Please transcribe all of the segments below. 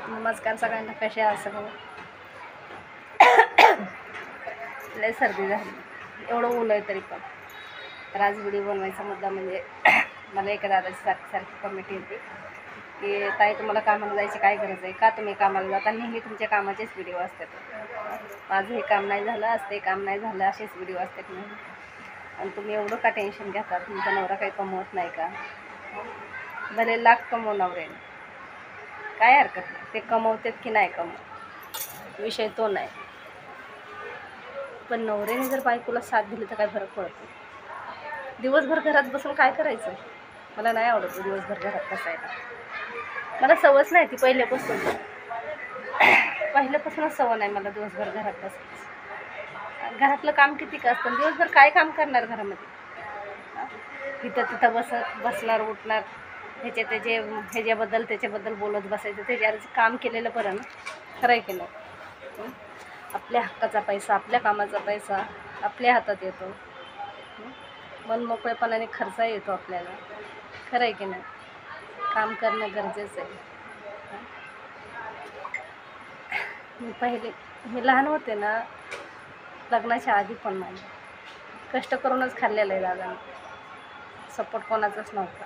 नमस्कार सगळ्यांना, कसे आहात सगळे? लय सर्दी झाली, एवढं ऊन आहे तरी पण. तर आज व्हिडिओ बनवायचा मुद्दा म्हणजे मला एका दादाची सारखी कमेंट येते की ताई तुम्हाला कामाला जायची काय गरज आहे, का तुम्ही कामाला जाता, नेहमी तुमच्या कामाचेच व्हिडिओ असतात. माझं हे काम नाही झालं, आज ते काम नाही झालं, असेच व्हिडिओ असतात नेहमी. आणि तुम्ही एवढं का टेन्शन घेता? तुमचा नवरा काही कमवत नाही का? भले लाख कमव नवऱ्याने, काय हरकत नाही, ते कमवतात की नाही कमवत, विषय तो नाही. पण नवऱ्याने जर बायकोला साथ दिली तर काय फरक पडतो? दिवसभर घरात बसून काय करायचं? मला नाही आवडत दिवसभर घरात बसायला. मला सवयच नाही ती पहिल्यापासूनच सवय नाही मला दिवसभर घरात बसायची. घरातलं काम किती का असतं, दिवसभर काय काम करणार घरामध्ये? इथं तिथं बसणार उठणार, ह्याच्याबद्दल बोलत बसायचं. त्याच्यावर काम केलेलं बरं ना, खरं आहे की नाही? आपल्या हक्काचा पैसा, आपल्या कामाचा पैसा आपल्या हातात येतो. मन मोकळेपणाने खर्च येतो आपल्याला, खरं आहे की नाही? काम करणं गरजेचं आहे. मी लहान होते ना, लग्नाच्या आधी पण माझे कष्ट करूनच खाल्लेलं आहे दादा, सपोर्ट कोणाचाच नव्हता.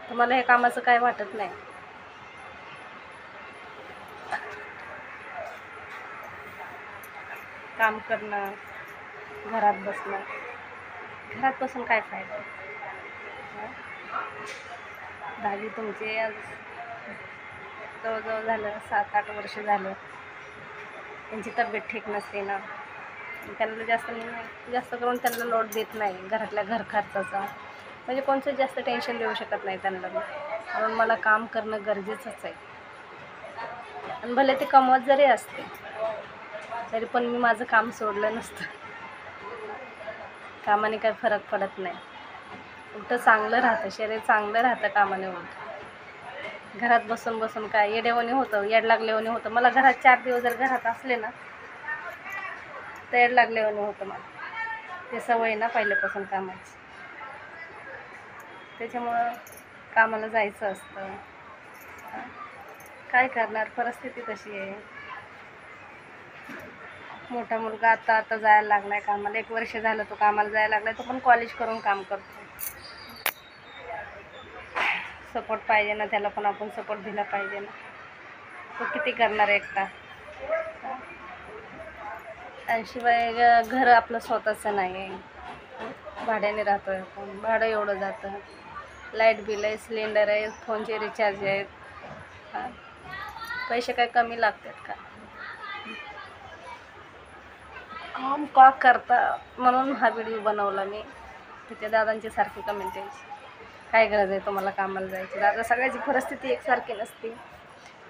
तर मला हे कामाचं काय वाटत नाही. काम करणं, घरात बसणं, घरात बसून काय फायदा? दादी तुमचे आज जवळजवळ झालं 7-8 वर्ष झालं, त्यांची तब्येत ठीक नसते ना. त्यांना जास्त करून त्यांना लोड देत नाही घरातल्या घर खर्चाचा, म्हणजे कोणतं जास्त टेन्शन देऊ शकत नाही त्यांना मी. म्हणून मला काम करणं गरजेचंच आहे. आणि भले ते कमवत जरी असते तरी पण मी माझं काम सोडलं नसतं. कामाने काही फरक पडत नाही, उलटं चांगलं राहतं, शरीर चांगलं राहतं कामाने. उलट घरात बसून काय येडेवणी होतं, येड लागलेवणी होतं. मला घरात 4 दिवस जर घरात असले ना तर येड लागलेवणी होतं मला. ते सवय ना पहिल्यापासून कामाची, त्याच्यामुळं कामाला जायचं असतं. काय करणार, परिस्थिती तशी आहे. मोठा मुलगा आता जायला लागला आहे कामाला, 1 वर्ष झालं तो कामाला जायला लागला आहे. तो पण कॉलेज करून काम करतो. सपोर्ट पाहिजे ना त्याला, पण आपण सपोर्ट दिला पाहिजे ना. तो किती करणार एकटा? आणि शिवाय घर आपलं स्वतःचं नाही आहे, भाड्याने राहतो आहे आपण. भाडं एवढं जातं, लाईट बिल आहे, सिलेंडर आहे, फोनचे रिचार्ज आहेत. पैसे काय कमी लागतात का? काम का करता म्हणून हा व्हिडिओ बनवला मी. तिथे दादांची सारखी कमेंट यायची, काय गरज आहे तुम्हाला कामाला जायची? दादा, सगळ्याची परिस्थिती एकसारखी नसते,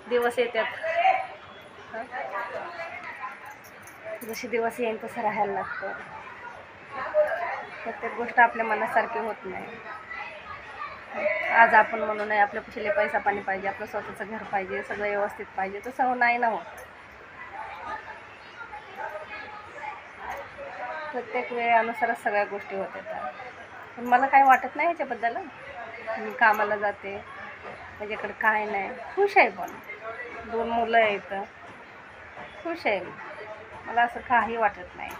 दिवस येतात. जसे दिवस येईल तसं राहायला लागतं. प्रत्येक गोष्ट आपल्या मनासारखी होत नाही. आज आपण म्हणू नये आपल्या पिछले पैसा पाणी पाहिजे, आपलं स्वतःचं घर पाहिजे, सगळं व्यवस्थित पाहिजे, तसं नाही ना होत. प्रत्येक वेळेनुसारच सगळ्या गोष्टी होत येतात. पण मला काही वाटत नाही ह्याच्याबद्दल. मी कामाला जाते, माझ्याकडे काय नाही, खुश आहे. पण 2 मुलं आहेत, खुश आहे. मला असं काही वाटत नाही.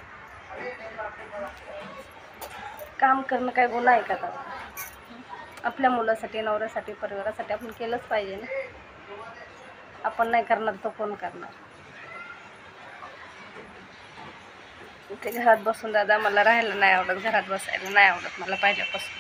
काम करणं काय गुन्हा आहे का? आपल्या मुलासाठी, नवऱ्यासाठी, परिवारासाठी आपण केलंच पाहिजे ना. आपण नाही करणार तर कोण करणार? ते घरात बसून दादा मला राहायला नाही आवडत, घरात बसायला नाही आवडत मला पहिल्यापासून.